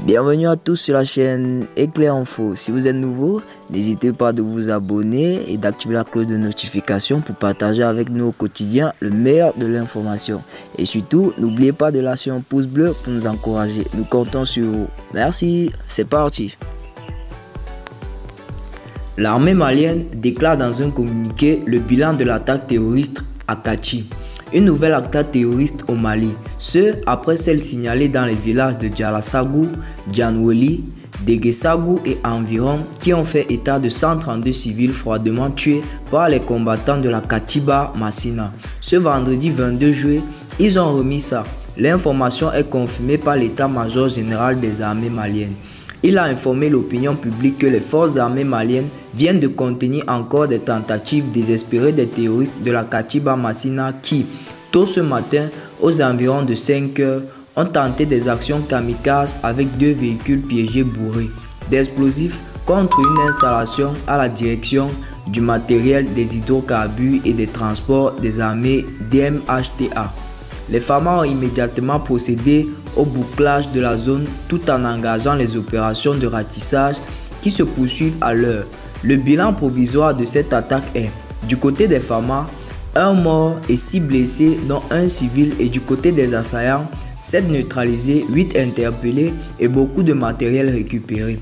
Bienvenue à tous sur la chaîne Éclair Info. Si vous êtes nouveau, n'hésitez pas de vous abonner et d'activer la cloche de notification pour partager avec nous au quotidien le meilleur de l'information. Et surtout, n'oubliez pas de lâcher un pouce bleu pour nous encourager. Nous comptons sur vous. Merci, c'est parti. L'armée malienne déclare dans un communiqué le bilan de l'attaque terroriste à Kachi. Une nouvelle attaque terroriste au Mali, ce après celle signalée dans les villages de Djalasagou, Djanweli, Deguesagou et environ qui ont fait état de 132 civils froidement tués par les combattants de la Katiba Massina. Ce vendredi 22 juillet, ils ont remis ça. L'information est confirmée par l'état-major général des armées maliennes. Il a informé l'opinion publique que les forces armées maliennes viennent de contenir encore des tentatives désespérées des terroristes de la Katiba Massina qui, tôt ce matin, aux environs de 5 heures, ont tenté des actions kamikazes avec 2 véhicules piégés bourrés d'explosifs contre une installation à la direction du matériel des hydrocarbures et des transports des armées DMHTA. Les FAMA ont immédiatement procédé au bouclage de la zone tout en engageant les opérations de ratissage qui se poursuivent à l'heure. Le bilan provisoire de cette attaque est, du côté des FAMA, 1 mort et 6 blessés dont 1 civil et du côté des assaillants, 7 neutralisés, 8 interpellés et beaucoup de matériel récupéré.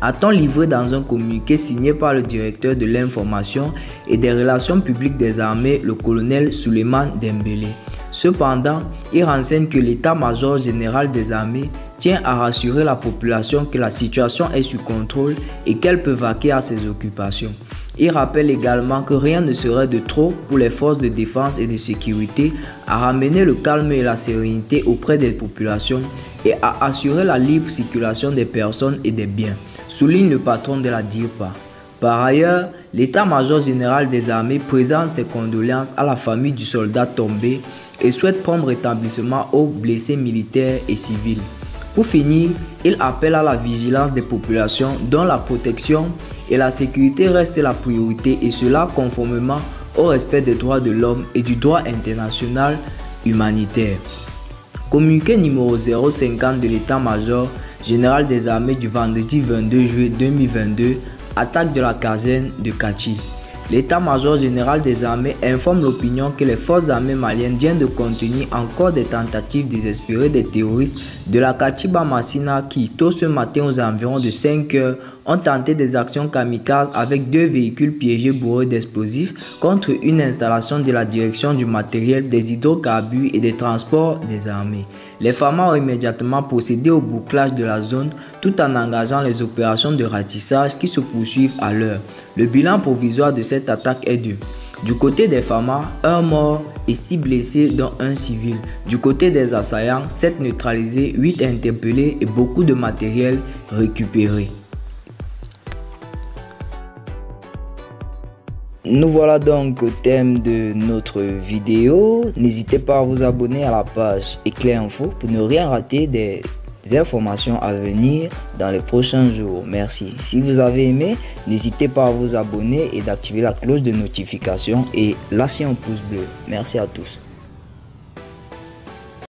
A-t-on livré dans un communiqué signé par le directeur de l'information et des relations publiques des armées, le colonel Souleymane Dembélé. Cependant, il renseigne que l'état-major général des armées tient à rassurer la population que la situation est sous contrôle et qu'elle peut vaquer à ses occupations. Il rappelle également que rien ne serait de trop pour les forces de défense et de sécurité à ramener le calme et la sérénité auprès des populations et à assurer la libre circulation des personnes et des biens, souligne le patron de la DIRPA. Par ailleurs, l'état-major général des armées présente ses condoléances à la famille du soldat tombé et souhaite prompt rétablissement aux blessés militaires et civils. Pour finir, il appelle à la vigilance des populations dont la protection et la sécurité restent la priorité et cela conformément au respect des droits de l'homme et du droit international humanitaire. Communiqué numéro 050 de l'état-major général des armées du vendredi 22 juillet 2022, attaque de la caserne de Kachi. L'état-major général des armées informe l'opinion que les forces armées maliennes viennent de contenir encore des tentatives désespérées des terroristes de la Katiba Massina qui, tôt ce matin aux environs de 5 heures, ont tenté des actions kamikazes avec 2 véhicules piégés bourrés d'explosifs contre une installation de la direction du matériel des hydrocarbures et des transports des armées. Les FAMA ont immédiatement procédé au bouclage de la zone tout en engageant les opérations de ratissage qui se poursuivent à l'heure. Le bilan provisoire de cette attaque est de: du côté des FAMA, 1 mort et 6 blessés dont 1 civil. Du côté des assaillants, 7 neutralisés, 8 interpellés et beaucoup de matériel récupéré. Nous voilà donc au thème de notre vidéo. N'hésitez pas à vous abonner à la page Éclair Info pour ne rien rater des informations à venir dans les prochains jours. Merci. Si vous avez aimé, n'hésitez pas à vous abonner et d'activer la cloche de notification et lâcher un pouce bleu. Merci à tous.